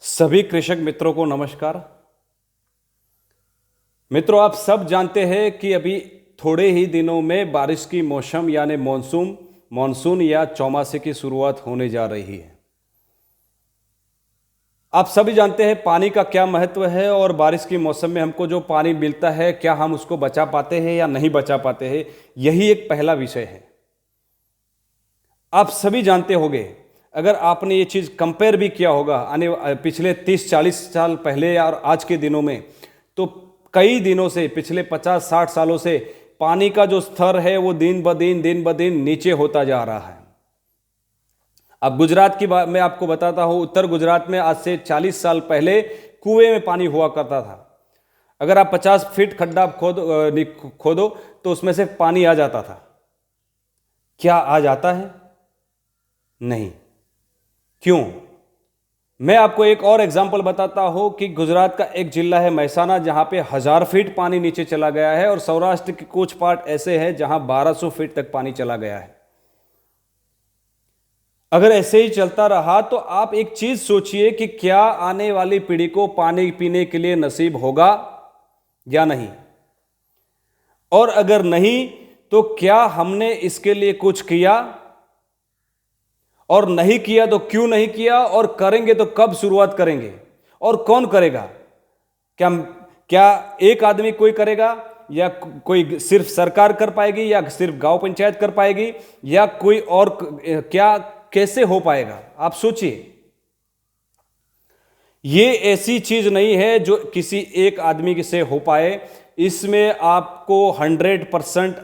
सभी कृषक मित्रों को नमस्कार। मित्रों, आप सब जानते हैं कि अभी थोड़े ही दिनों में बारिश की मौसम यानी मानसून या चौमासे की शुरुआत होने जा रही है। आप सभी जानते हैं पानी का क्या महत्व है और बारिश की मौसम में हमको जो पानी मिलता है क्या हम उसको बचा पाते हैं या नहीं बचा पाते हैं, यही एक पहला विषय है। आप सभी जानते होंगे, अगर आपने ये चीज़ कंपेयर भी किया होगा पिछले 30-40 साल पहले और आज के दिनों में, तो कई दिनों से पिछले 50-60 सालों से पानी का जो स्तर है वो दिन ब दिन नीचे होता जा रहा है। अब गुजरात की बात मैं आपको बताता हूँ। उत्तर गुजरात में आज से 40 साल पहले कुएं में पानी हुआ करता था। अगर आप 50 फीट खड्डा खोदो तो उसमें से पानी आ जाता था। क्या आज आता है? नहीं। क्यों? मैं आपको एक और एग्जाम्पल बताता हूं कि गुजरात का एक जिला है महसाना, जहां पे 1000 फीट पानी नीचे चला गया है, और सौराष्ट्र के कुछ पार्ट ऐसे हैं जहां 1200 फीट तक पानी चला गया है। अगर ऐसे ही चलता रहा तो आप एक चीज सोचिए कि क्या आने वाली पीढ़ी को पानी पीने के लिए नसीब होगा या नहीं, और अगर नहीं तो क्या हमने इसके लिए कुछ किया, और नहीं किया तो क्यों नहीं किया, और करेंगे तो कब शुरुआत करेंगे, और कौन करेगा? क्या क्या एक आदमी कोई करेगा, या कोई सिर्फ सरकार कर पाएगी, या सिर्फ गांव पंचायत कर पाएगी, या कोई और? क्या कैसे हो पाएगा? आप सोचिए। ये ऐसी चीज नहीं है जो किसी एक आदमी से हो पाए। इसमें आपको 100%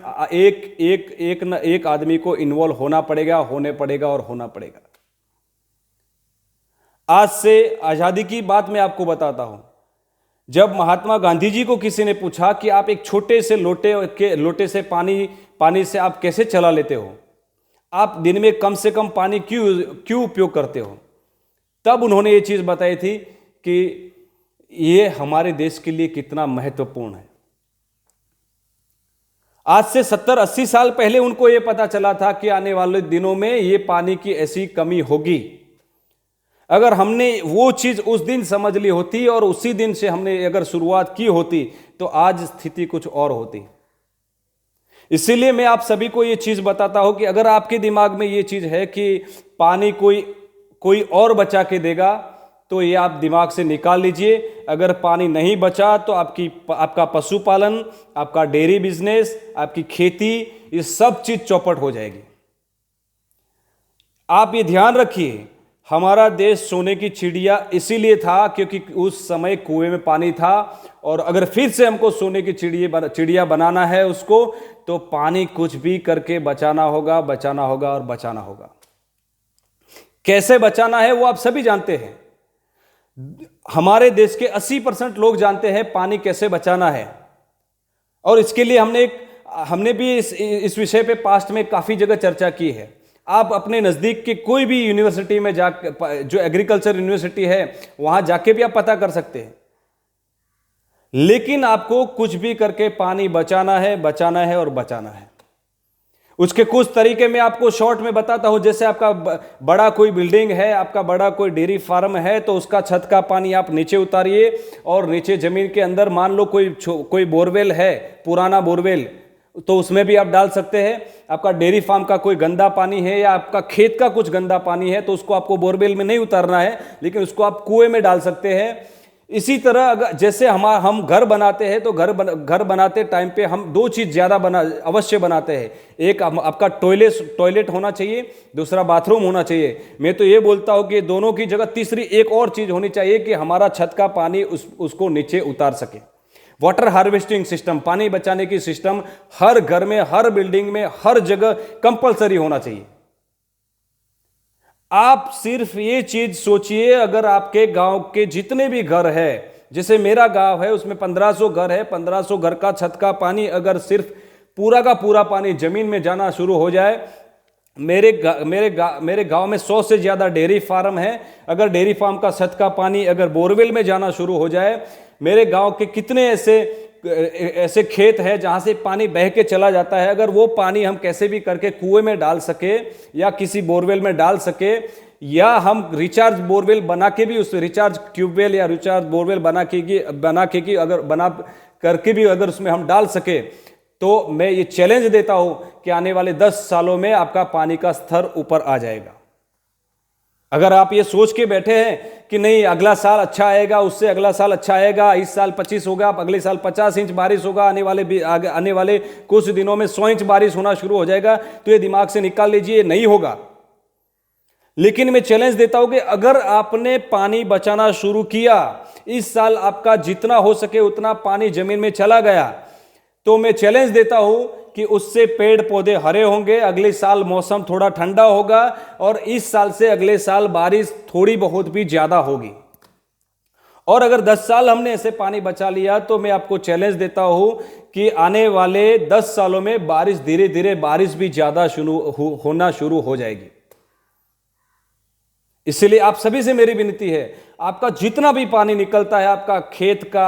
एक आदमी को इन्वॉल्व होना पड़ेगा और होना पड़ेगा। आज से आजादी की बात मैं आपको बताता हूं। जब महात्मा गांधी जी को किसी ने पूछा कि आप एक छोटे से लोटे से पानी से आप कैसे चला लेते हो, आप दिन में कम से कम पानी क्यों उपयोग करते हो, तब उन्होंने ये चीज बताई थी कि ये हमारे देश के लिए कितना महत्वपूर्ण है। आज से 70-80 साल पहले उनको यह पता चला था कि आने वाले दिनों में ये पानी की ऐसी कमी होगी। अगर हमने वो चीज उस दिन समझ ली होती और उसी दिन से हमने अगर शुरुआत की होती तो आज स्थिति कुछ और होती। इसीलिए मैं आप सभी को ये चीज बताता हूं कि अगर आपके दिमाग में ये चीज है कि पानी कोई और बचा के देगा, तो ये आप दिमाग से निकाल लीजिए। अगर पानी नहीं बचा तो आपका पशुपालन, आपका डेयरी बिजनेस, आपकी खेती, ये सब चीज चौपट हो जाएगी। आप ये ध्यान रखिए, हमारा देश सोने की चिड़िया इसीलिए था क्योंकि उस समय कुएं में पानी था, और अगर फिर से हमको सोने की चिड़िया बनाना है उसको, तो पानी कुछ भी करके बचाना होगा और बचाना होगा। कैसे बचाना है वो आप सभी जानते हैं। हमारे देश के 80% लोग जानते हैं पानी कैसे बचाना है, और इसके लिए हमने भी इस विषय पे पास्ट में काफी जगह चर्चा की है। आप अपने नजदीक के कोई भी यूनिवर्सिटी में जो एग्रीकल्चर यूनिवर्सिटी है वहां जाके भी आप पता कर सकते हैं। लेकिन आपको कुछ भी करके पानी बचाना है और बचाना है। उसके कुछ तरीके मैं आपको शॉर्ट में बताता हूं। जैसे आपका बड़ा कोई बिल्डिंग है, आपका बड़ा कोई डेयरी फार्म है, तो उसका छत का पानी आप नीचे उतारिए, और नीचे जमीन के अंदर मान लो कोई बोरवेल है, पुराना बोरवेल, तो उसमें भी आप डाल सकते हैं। आपका डेयरी फार्म का कोई गंदा पानी है, या आपका खेत का कुछ गंदा पानी है, तो उसको आपको बोरवेल में नहीं उतारना है, लेकिन उसको आप कुएं में डाल सकते हैं। इसी तरह अगर जैसे हम घर बनाते हैं, तो घर बनाते टाइम पे हम दो चीज ज्यादा अवश्य बनाते हैं। एक आपका टॉयलेट होना चाहिए, दूसरा बाथरूम होना चाहिए। मैं तो ये बोलता हूं कि दोनों की जगह तीसरी एक और चीज होनी चाहिए कि हमारा छत का पानी उसको नीचे उतार सके। वाटर हार्वेस्टिंग सिस्टम, पानी बचाने की सिस्टम हर घर में, हर बिल्डिंग में, हर जगह कंपलसरी होना चाहिए। आप सिर्फ ये चीज सोचिए, अगर आपके गांव के जितने भी घर है, जैसे मेरा गांव है उसमें 1500 घर है, 1500 घर का छत का पानी अगर सिर्फ पूरा का पूरा पानी जमीन में जाना शुरू हो जाए। मेरे गांव में 100 से ज्यादा डेयरी फार्म है। अगर डेयरी फार्म का छत का पानी अगर बोरवेल में जाना शुरू हो जाए, मेरे गांव के कितने ऐसे खेत है जहां से पानी बह के चला जाता है, अगर वो पानी हम कैसे भी करके कुएं में डाल सके या किसी बोरवेल में डाल सके, या हम रिचार्ज बोरवेल बना के भी, उस रिचार्ज ट्यूबवेल या रिचार्ज बोरवेल बना के अगर बना करके भी अगर उसमें हम डाल सके, तो मैं ये चैलेंज देता हूं कि आने वाले 10 सालों में आपका पानी का स्तर ऊपर आ जाएगा। अगर आप ये सोच के बैठे हैं कि नहीं अगला साल अच्छा आएगा, उससे अगला साल अच्छा आएगा, इस साल 25 होगा, अगले साल 50 इंच बारिश होगा, आने वाले कुछ दिनों में 100 इंच बारिश होना शुरू हो जाएगा, तो ये दिमाग से निकाल लीजिए, नहीं होगा। लेकिन मैं चैलेंज देता हूं कि अगर आपने पानी बचाना शुरू किया, इस साल आपका जितना हो सके उतना पानी जमीन में चला गया, तो मैं चैलेंज देता हूं कि उससे पेड़ पौधे हरे होंगे, अगले साल मौसम थोड़ा ठंडा होगा और इस साल से अगले साल बारिश थोड़ी बहुत भी ज्यादा होगी। और अगर 10 साल हमने ऐसे पानी बचा लिया, तो मैं आपको चैलेंज देता हूं कि आने वाले 10 सालों में बारिश धीरे धीरे बारिश भी ज्यादा होना शुरू हो जाएगी। इसलिए आप सभी से मेरी विनती है, आपका जितना भी पानी निकलता है, आपका खेत का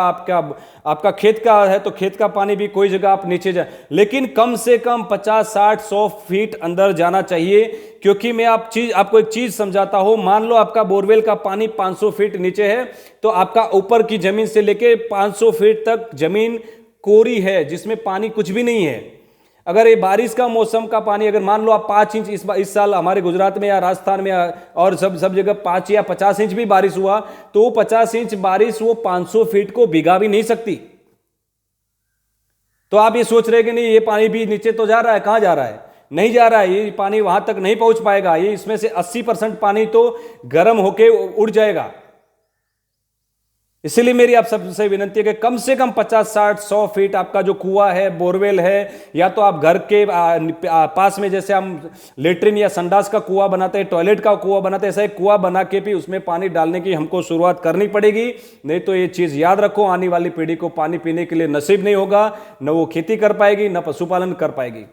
आपका खेत का है तो खेत का पानी भी कोई जगह आप नीचे जाए, लेकिन कम से कम 50, 60, 100 फीट अंदर जाना चाहिए। क्योंकि मैं आपको एक चीज समझाता हूं, मान लो आपका बोरवेल का पानी 500 फीट नीचे है, तो आपका ऊपर की जमीन से लेके 500 फीट तक जमीन कोरी है, जिसमें पानी कुछ भी नहीं है। अगर ये बारिश का मौसम का पानी, अगर मान लो आप 5 इंच इस साल हमारे गुजरात में या राजस्थान में और सब जगह 5 या 50 इंच भी बारिश हुआ, तो वो 50 इंच बारिश वो 500 फीट को भिगा भी नहीं सकती। तो आप ये सोच रहे कि नहीं ये पानी भी नीचे तो जा रहा है, कहां जा रहा है? नहीं जा रहा है, ये पानी वहां तक नहीं पहुंच पाएगा। ये इसमें से 80% पानी तो गर्म होके उड़ जाएगा। इसीलिए मेरी आप सबसे विनती है कि कम से कम 50, 60, 100 फीट आपका जो कुआं है, बोरवेल है, या तो आप घर के पास में, जैसे हम लेटरिन या संडास का कुआं बनाते हैं, टॉयलेट का कुआं बनाते हैं, ऐसा एक कुआं बना के भी उसमें पानी डालने की हमको शुरुआत करनी पड़ेगी। नहीं तो ये चीज याद रखो, आने वाली पीढ़ी को पानी पीने के लिए नसीब नहीं होगा, न वो खेती कर पाएगी, न पशुपालन कर पाएगी।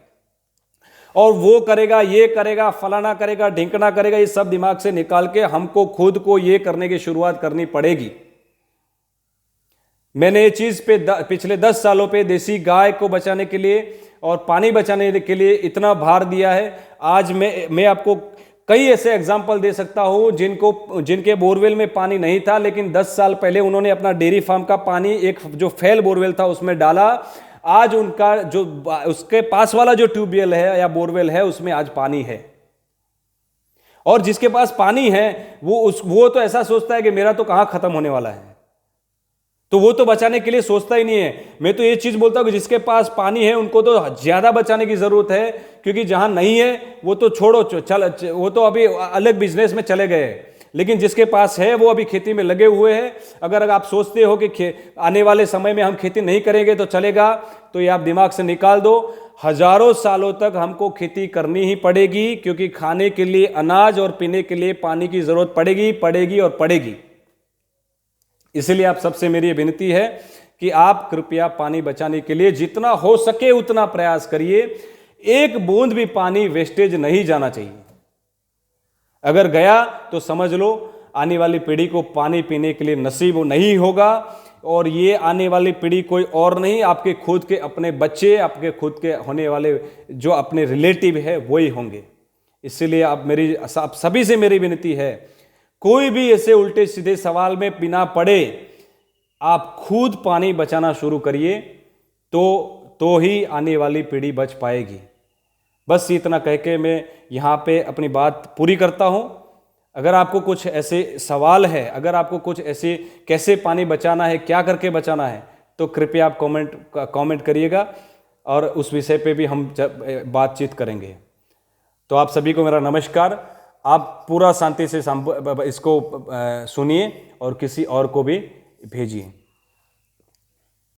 और वो करेगा, ये करेगा, फलाना करेगा, ढिंकना करेगा, ये सब दिमाग से निकाल के हमको खुद को ये करने की शुरुआत करनी पड़ेगी। मैंने ये चीज पे पिछले 10 सालों पे देसी गाय को बचाने के लिए और पानी बचाने के लिए इतना भार दिया है। आज मैं आपको कई ऐसे एग्जाम्पल दे सकता हूं जिनके बोरवेल में पानी नहीं था, लेकिन 10 साल पहले उन्होंने अपना डेयरी फार्म का पानी एक जो फेल बोरवेल था उसमें डाला। आज उनका जो उसके पास वाला जो ट्यूबवेल है या बोरवेल है उसमें आज पानी है। और जिसके पास पानी है वो तो ऐसा सोचता है कि मेरा तो कहां खत्म होने वाला है, तो वो तो बचाने के लिए सोचता ही नहीं है। मैं तो ये चीज बोलता हूं कि जिसके पास पानी है उनको तो ज्यादा बचाने की जरूरत है, क्योंकि जहां नहीं है वो तो छोड़ो, वो तो अभी अलग बिजनेस में चले गए। लेकिन जिसके पास है वो अभी खेती में लगे हुए हैं। अगर आप सोचते हो कि आने वाले समय में हम खेती नहीं करेंगे तो चलेगा, तो ये आप दिमाग से निकाल दो। हजारों सालों तक हमको खेती करनी ही पड़ेगी, क्योंकि खाने के लिए अनाज और पीने के लिए पानी की जरूरत पड़ेगी और पड़ेगी। इसलिए आप सबसे मेरी विनती है कि आप कृपया पानी बचाने के लिए जितना हो सके उतना प्रयास करिए। एक बूंद भी पानी वेस्टेज नहीं जाना चाहिए। अगर गया तो समझ लो आने वाली पीढ़ी को पानी पीने के लिए नसीब नहीं होगा, और ये आने वाली पीढ़ी कोई और नहीं, आपके खुद के अपने बच्चे, आपके खुद के होने वाले जो अपने रिलेटिव है वही होंगे। इसलिए आप सभी से मेरी विनती है, कोई भी ऐसे उल्टे सीधे सवाल में बिना पड़े आप खुद पानी बचाना शुरू करिए, तो ही आने वाली पीढ़ी बच पाएगी। बस इतना कह के मैं यहाँ पे अपनी बात पूरी करता हूँ। अगर आपको कुछ ऐसे सवाल है, अगर आपको कुछ ऐसे कैसे पानी बचाना है, क्या करके बचाना है, तो कृपया आप कमेंट करिएगा और उस विषय पे भी हम बातचीत करेंगे। तो आप सभी को मेरा नमस्कार। आप पूरा शांति से इसको सुनिए और किसी और को भी भेजिए।